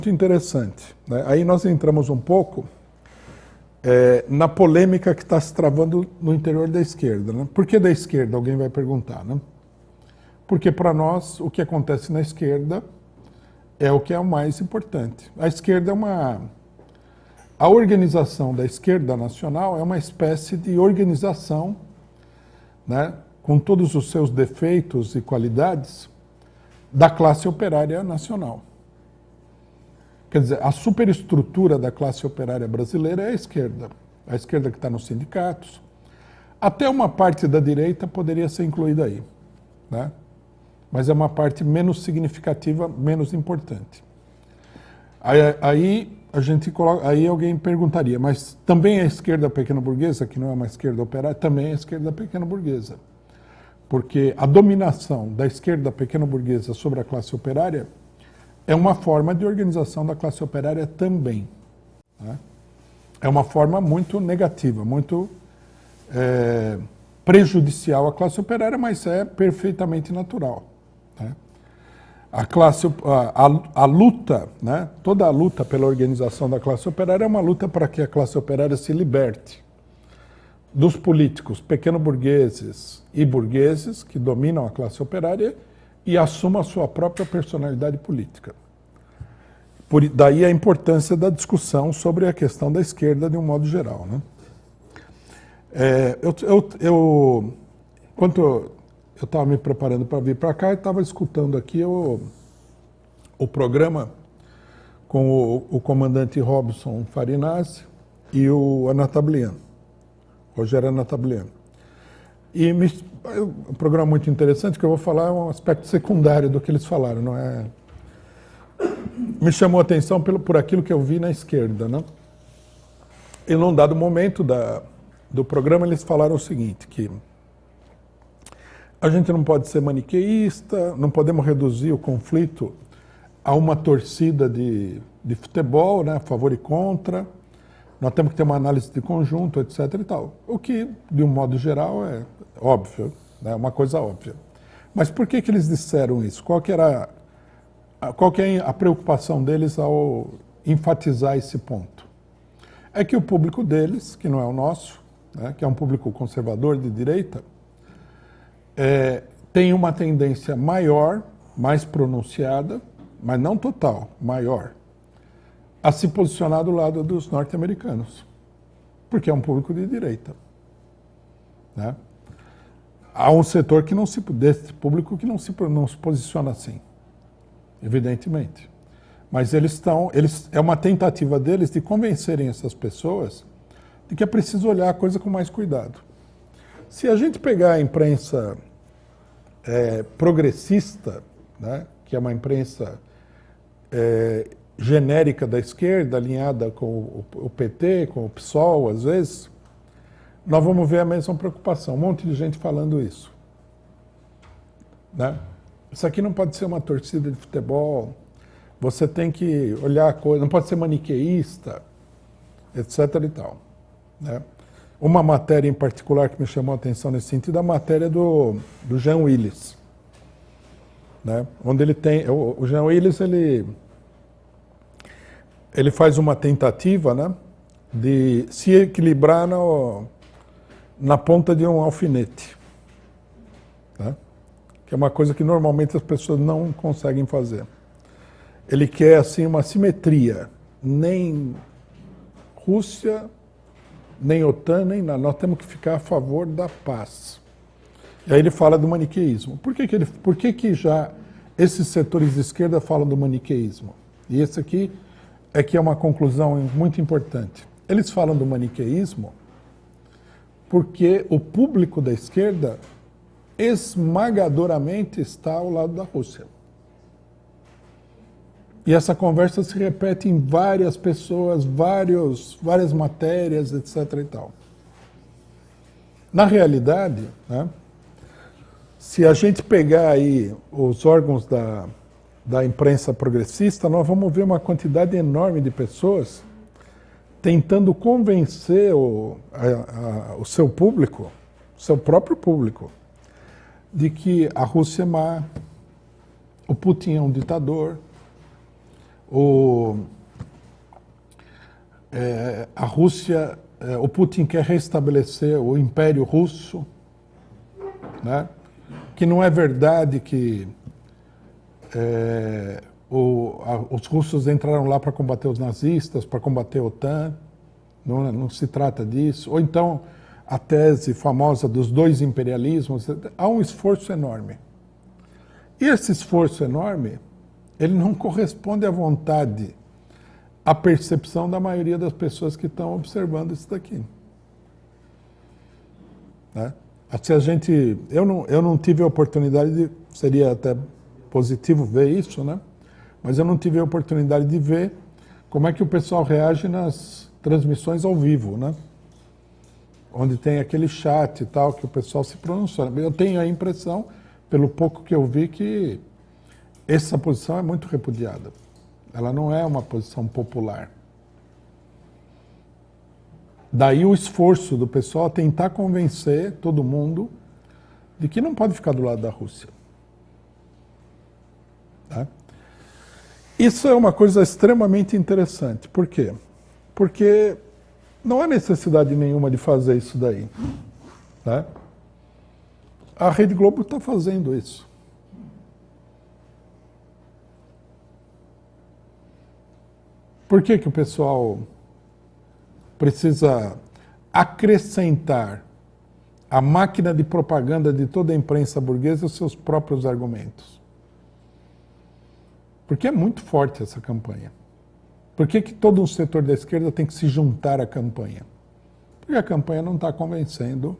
Muito interessante, né? Aí nós entramos um pouco na polêmica que está se travando no interior da esquerda, né? Por que da esquerda? Alguém vai perguntar, né? Porque para nós o que acontece na esquerda é o que é o mais importante. A esquerda é a organização da esquerda nacional é uma espécie de organização, né, com todos os seus defeitos e qualidades, da classe operária nacional. Quer dizer, a superestrutura da classe operária brasileira é a esquerda que está nos sindicatos. Até uma parte da direita poderia ser incluída aí, né? Mas é uma parte menos significativa, menos importante. Aí a gente coloca, aí alguém perguntaria, mas também a esquerda pequeno-burguesa, que não é uma esquerda operária, também é a esquerda pequeno-burguesa. Porque a dominação da esquerda pequeno-burguesa sobre a classe operária é uma forma de organização da classe operária também, né? É uma forma muito negativa, muito prejudicial à classe operária, mas é perfeitamente natural, né? A luta, né? Toda a luta pela organização da classe operária é uma luta para que a classe operária se liberte dos políticos pequeno-burgueses e burgueses que dominam a classe operária e assuma a sua própria personalidade política. Daí a importância da discussão sobre a questão da esquerda de um modo geral, né? Enquanto eu estava me preparando para vir para cá, eu estava escutando aqui o programa com o comandante Robson Farinazzi e o Anatabliano, Rogério Anatabliano. E um programa muito interessante, que eu vou falar é um aspecto secundário do que eles falaram, não é? Me chamou a atenção por aquilo que eu vi na esquerda, né? E num dado momento do programa eles falaram o seguinte, que a gente não pode ser maniqueísta, não podemos reduzir o conflito a uma torcida de futebol, né, a favor e contra, nós temos que ter uma análise de conjunto, etc. e tal. O que, de um modo geral, é óbvio, né, uma coisa óbvia. Mas por que eles disseram isso? Qual que é a preocupação deles ao enfatizar esse ponto? É que o público deles, que não é o nosso, né, que é um público conservador de direita, tem uma tendência maior, mais pronunciada, mas não total, maior, a se posicionar do lado dos norte-americanos, porque é um público de direita, né? Há um setor desse público que não se posiciona assim, evidentemente, mas é uma tentativa deles de convencerem essas pessoas de que é preciso olhar a coisa com mais cuidado. Se a gente pegar a imprensa progressista, né, que é uma imprensa genérica da esquerda, alinhada com o PT, com o PSOL, às vezes, nós vamos ver a mesma preocupação. Um monte de gente falando isso, né? Isso aqui não pode ser uma torcida de futebol, você tem que olhar a coisa, não pode ser maniqueísta, etc. e tal, né? Uma matéria em particular que me chamou a atenção nesse sentido é a matéria do Jean Willis, né? Onde ele tem... O Jean Willis, ele faz uma tentativa, né, de se equilibrar na ponta de um alfinete, né? Que é uma coisa que normalmente as pessoas não conseguem fazer. Ele quer, assim, uma simetria, nem Rússia, nem OTAN, nem nada. Nós temos que ficar a favor da paz. E aí ele fala do maniqueísmo. Por que já esses setores de esquerda falam do maniqueísmo? E esse aqui é que é uma conclusão muito importante. Eles falam do maniqueísmo porque o público da esquerda esmagadoramente está ao lado da Rússia. E essa conversa se repete em várias pessoas, várias matérias, etc. e tal. Na realidade, né, se a gente pegar aí os órgãos da imprensa progressista, nós vamos ver uma quantidade enorme de pessoas tentando convencer o seu público, o seu próprio público, de que a Rússia é má, o Putin é um ditador, A Rússia, o Putin quer restabelecer o Império Russo, né? Que não é verdade que os russos entraram lá para combater os nazistas, para combater a OTAN, não se trata disso. Ou então a tese famosa dos dois imperialismos, há um esforço enorme. E esse esforço enorme, ele não corresponde à vontade, à percepção da maioria das pessoas que estão observando isso daqui. Né? Se a gente, eu não tive a oportunidade de, seria até positivo ver isso, né? Mas eu não tive a oportunidade de ver como é que o pessoal reage nas transmissões ao vivo, né? Onde tem aquele chat e tal, que o pessoal se pronuncia. Eu tenho a impressão, pelo pouco que eu vi, que essa posição é muito repudiada. Ela não é uma posição popular. Daí o esforço do pessoal a tentar convencer todo mundo de que não pode ficar do lado da Rússia. Tá? Isso é uma coisa extremamente interessante. Por quê? Porque não há necessidade nenhuma de fazer isso daí. Tá? A Rede Globo está fazendo isso. Por que o pessoal precisa acrescentar à máquina de propaganda de toda a imprensa burguesa os seus próprios argumentos? Porque é muito forte essa campanha. Por que todo um setor da esquerda tem que se juntar à campanha? Porque a campanha não está convencendo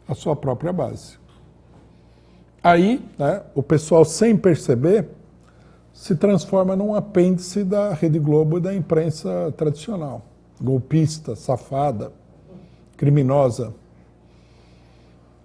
a sua própria base. Aí, né, o pessoal, sem perceber, se transforma num apêndice da Rede Globo e da imprensa tradicional. Golpista, safada, criminosa.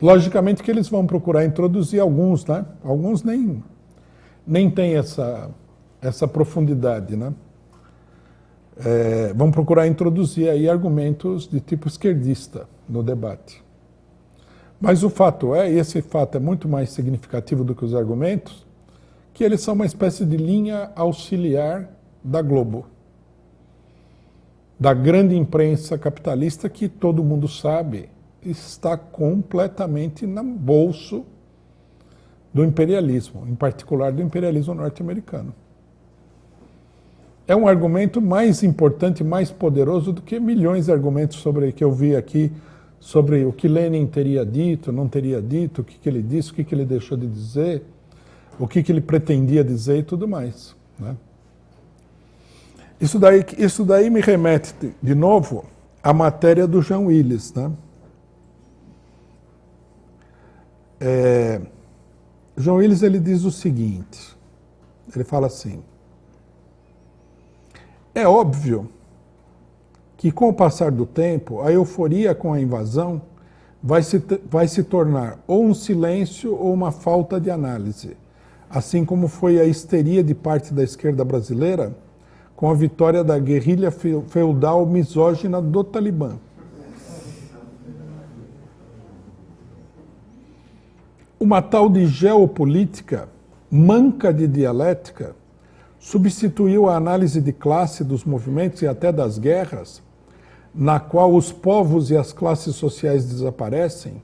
Logicamente que eles vão procurar introduzir alguns, né? Alguns nem têm essa profundidade, né? Vão procurar introduzir aí argumentos de tipo esquerdista no debate. Mas o fato e esse fato é muito mais significativo do que os argumentos, que eles são uma espécie de linha auxiliar da Globo, da grande imprensa capitalista que todo mundo sabe está completamente no bolso do imperialismo, em particular do imperialismo norte-americano. É um argumento mais importante, mais poderoso do que milhões de argumentos sobre que eu vi aqui, sobre o que Lenin teria dito, não teria dito, o que ele disse, o que ele deixou de dizer, o que ele pretendia dizer e tudo mais, né? Isso daí me remete, de novo, à matéria do Jean Willis, né? Jean Willis, ele diz o seguinte, ele fala assim: é óbvio que com o passar do tempo, a euforia com a invasão vai se tornar ou um silêncio ou uma falta de análise, assim como foi a histeria de parte da esquerda brasileira com a vitória da guerrilha feudal misógina do Talibã. Uma tal de geopolítica, manca de dialética, substituiu a análise de classe dos movimentos e até das guerras, na qual os povos e as classes sociais desaparecem,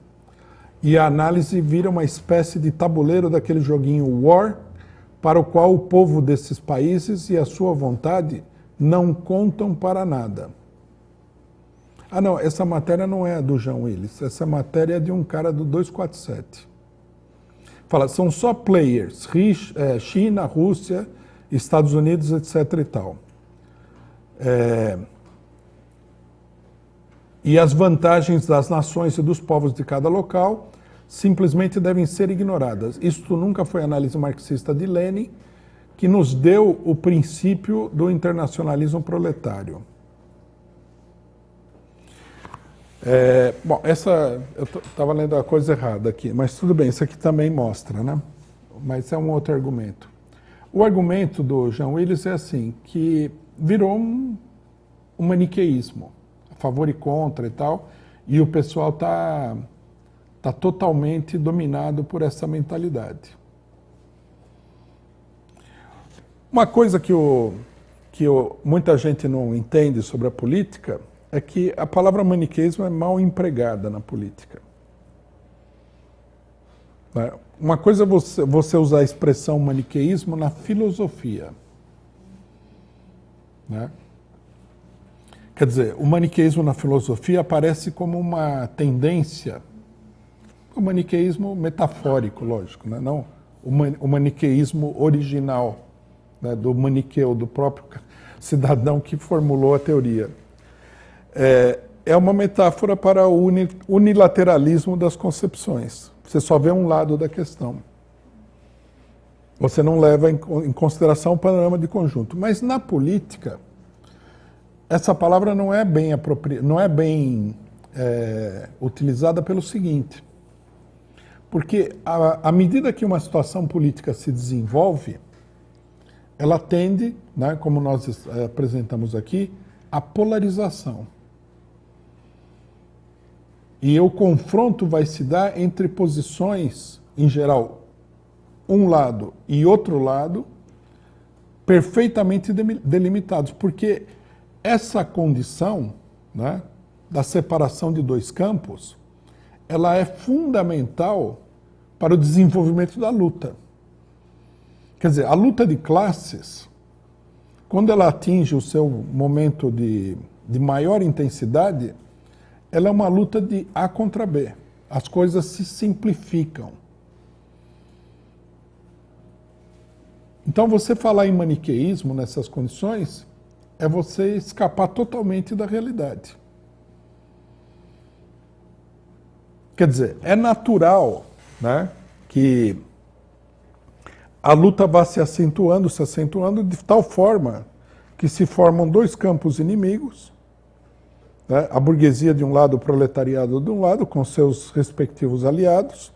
e a análise vira uma espécie de tabuleiro daquele joguinho War, para o qual o povo desses países e a sua vontade não contam para nada. Ah, não, essa matéria não é do Jean Willis, essa matéria é de um cara do 247. Fala, são só players, China, Rússia, Estados Unidos, etc. e tal. E as vantagens das nações e dos povos de cada local simplesmente devem ser ignoradas. Isto nunca foi a análise marxista de Lenin, que nos deu o princípio do internacionalismo proletário. Bom, eu estava lendo a coisa errada aqui, mas tudo bem, isso aqui também mostra, né? Mas é um outro argumento. O argumento do Jean Willis é assim, que virou um maniqueísmo, a favor e contra e tal, e o pessoal está totalmente dominado por essa mentalidade. Uma coisa que o que muita gente não entende sobre a política é que a palavra maniqueísmo é mal empregada na política. Né? Uma coisa é você usar a expressão maniqueísmo na filosofia. Né? Quer dizer, o maniqueísmo na filosofia aparece como uma tendência, o maniqueísmo metafórico, lógico, né? Não o maniqueísmo original, né? Do maniqueu, do próprio cidadão que formulou a teoria. É uma metáfora para o unilateralismo das concepções. Você só vê um lado da questão. Você não leva em consideração o panorama de conjunto. Mas na política, essa palavra não é bem utilizada pelo seguinte. Porque à medida que uma situação política se desenvolve, ela tende, né, como nós apresentamos aqui, à polarização. E o confronto vai se dar entre posições, em geral, um lado e outro lado, perfeitamente delimitados. Porque essa condição, né, da separação de dois campos, ela é fundamental para o desenvolvimento da luta. Quer dizer, a luta de classes, quando ela atinge o seu momento de maior intensidade, ela é uma luta de A contra B. As coisas se simplificam. Então, você falar em maniqueísmo nessas condições é você escapar totalmente da realidade. Quer dizer, é natural, né, que a luta vá se acentuando de tal forma que se formam dois campos inimigos, né, a burguesia de um lado, o proletariado de um lado, com seus respectivos aliados,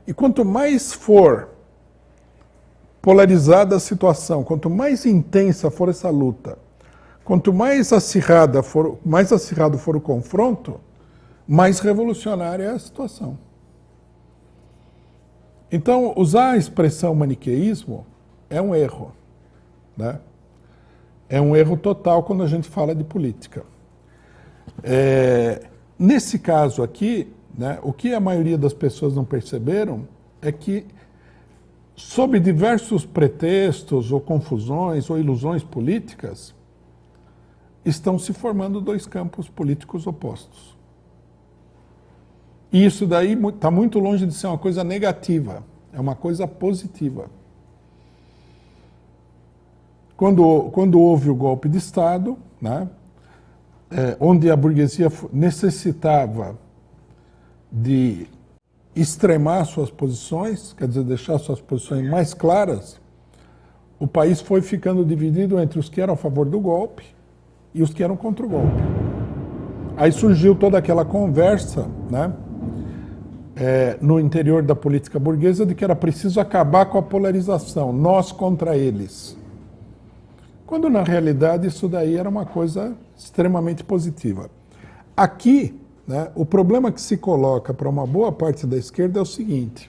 e quanto mais for polarizada a situação, quanto mais intensa for essa luta, quanto mais acirrado for o confronto, mais revolucionária é a situação. Então, usar a expressão maniqueísmo é um erro, né? É um erro total quando a gente fala de política. Nesse caso aqui, né, o que a maioria das pessoas não perceberam é que, sob diversos pretextos ou confusões ou ilusões políticas, estão se formando dois campos políticos opostos. E isso daí está muito longe de ser uma coisa negativa, é uma coisa positiva. Quando houve o golpe de Estado, né, onde a burguesia necessitava de extremar suas posições, quer dizer, deixar suas posições mais claras, o país foi ficando dividido entre os que eram a favor do golpe e os que eram contra o golpe. Aí surgiu toda aquela conversa, né, no interior da política burguesa de que era preciso acabar com a polarização, nós contra eles. Quando, na realidade, isso daí era uma coisa extremamente positiva. Aqui, né, o problema que se coloca para uma boa parte da esquerda é o seguinte: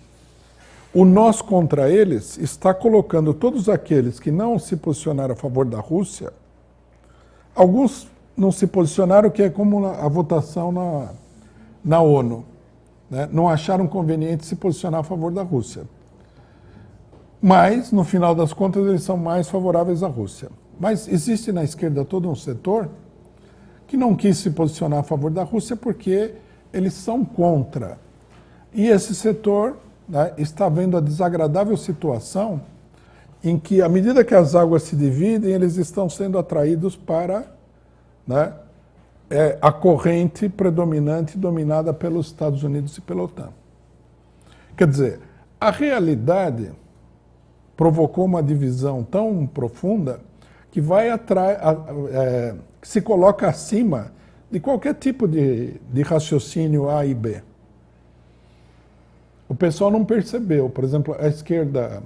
o nós contra eles está colocando todos aqueles que não se posicionaram a favor da Rússia, alguns não se posicionaram, que é como a votação na ONU. Né? Não acharam conveniente se posicionar a favor da Rússia. Mas, no final das contas, eles são mais favoráveis à Rússia. Mas existe na esquerda todo um setor que não quis se posicionar a favor da Rússia porque eles são contra. E esse setor, né, está vendo a desagradável situação em que, à medida que as águas se dividem, eles estão sendo atraídos para, né, a corrente predominante dominada pelos Estados Unidos e pela OTAN. Quer dizer, a realidade provocou uma divisão tão profunda que que se coloca acima de qualquer tipo de raciocínio A e B. O pessoal não percebeu. Por exemplo, a esquerda,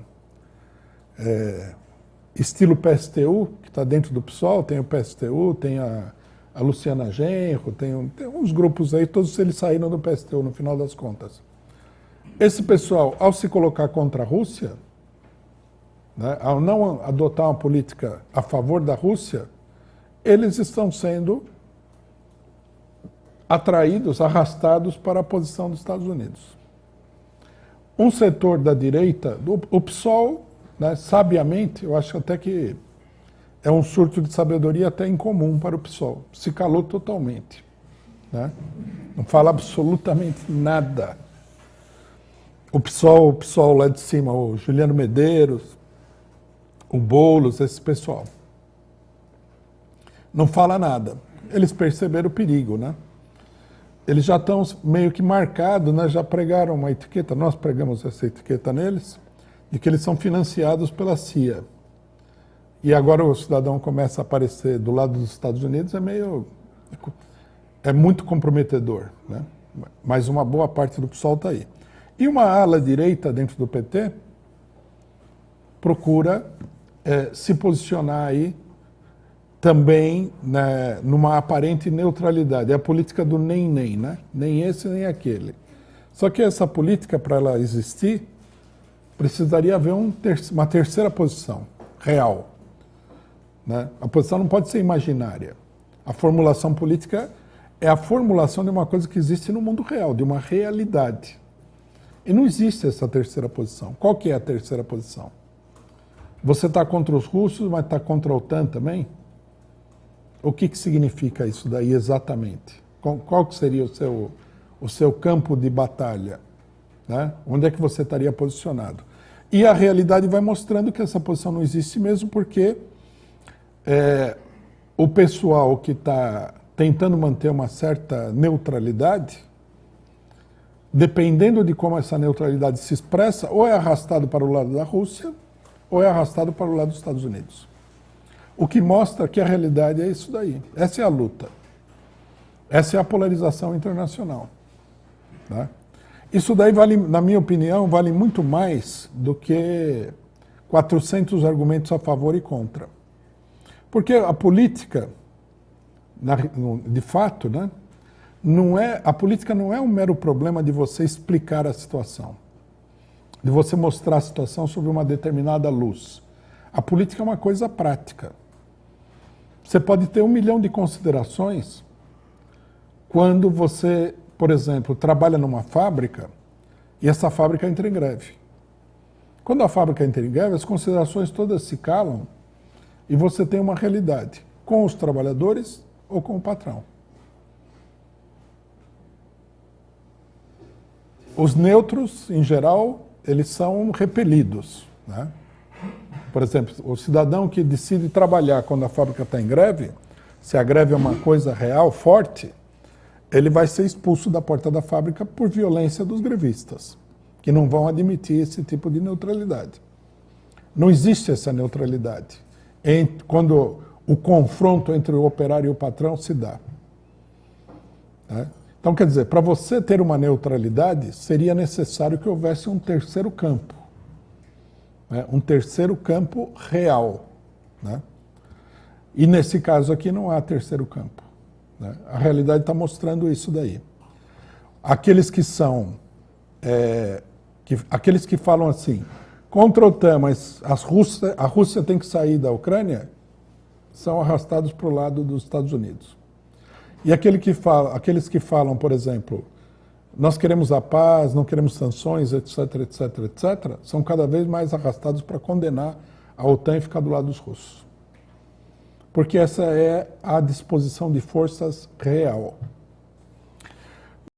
estilo PSTU, que está dentro do PSOL, tem o PSTU, tem a Luciana Genro, tem uns grupos aí, todos eles saíram do PSTU no final das contas. Esse pessoal, ao se colocar contra a Rússia, né, ao não adotar uma política a favor da Rússia, eles estão sendo atraídos, arrastados para a posição dos Estados Unidos. Um setor da direita, o PSOL, né, sabiamente, eu acho até que é um surto de sabedoria até incomum para o PSOL, se calou totalmente, né? Não fala absolutamente nada. O PSOL lá de cima, o Juliano Medeiros, o Boulos, esse pessoal, não fala nada. Eles perceberam o perigo, né? Eles já estão meio que marcados, né? Já pregaram uma etiqueta, nós pregamos essa etiqueta neles, de que eles são financiados pela CIA. E agora o cidadão começa a aparecer do lado dos Estados Unidos, é muito comprometedor, né? Mas uma boa parte do PSOL está aí. E uma ala direita dentro do PT procura se posicionar aí também, né, numa aparente neutralidade. É a política do nem, né? Nem esse, nem aquele. Só que essa política, para ela existir, precisaria haver uma terceira posição, real. Né? A posição não pode ser imaginária. A formulação política é a formulação de uma coisa que existe no mundo real, de uma realidade. E não existe essa terceira posição. Qual que é a terceira posição? Você está contra os russos, mas está contra a OTAN também? O que significa isso daí exatamente? Qual que seria o seu campo de batalha? Né? Onde é que você estaria posicionado? E a realidade vai mostrando que essa posição não existe mesmo, porque o pessoal que está tentando manter uma certa neutralidade, dependendo de como essa neutralidade se expressa, ou é arrastado para o lado da Rússia, ou é arrastado para o lado dos Estados Unidos. O que mostra que a realidade é isso daí. Essa é a luta. Essa é a polarização internacional. Né? Isso daí vale, na minha opinião, vale muito mais do que 400 argumentos a favor e contra. Porque a política, de fato, né, a política não é um mero problema de você explicar a situação, de você mostrar a situação sob uma determinada luz. A política é uma coisa prática. Você pode ter 1 milhão de considerações quando você, por exemplo, trabalha numa fábrica e essa fábrica entra em greve. Quando a fábrica entra em greve, as considerações todas se calam e você tem uma realidade com os trabalhadores ou com o patrão. Os neutros, em geral, eles são repelidos, né? Por exemplo, o cidadão que decide trabalhar quando a fábrica está em greve, se a greve é uma coisa real, forte, ele vai ser expulso da porta da fábrica por violência dos grevistas, que não vão admitir esse tipo de neutralidade. Não existe essa neutralidade quando o confronto entre o operário e o patrão se dá. Né? Então, quer dizer, para você ter uma neutralidade, seria necessário que houvesse um terceiro campo. Né? Um terceiro campo real. Né? E nesse caso aqui não há terceiro campo. Né? A realidade está mostrando isso daí. Aqueles que são, aqueles que falam assim, contra a OTAN, mas a Rússia tem que sair da Ucrânia, são arrastados para o lado dos Estados Unidos. E aqueles que falam, por exemplo, nós queremos a paz, não queremos sanções, etc., etc., etc., são cada vez mais arrastados para condenar a OTAN e ficar do lado dos russos. Porque essa é a disposição de forças real.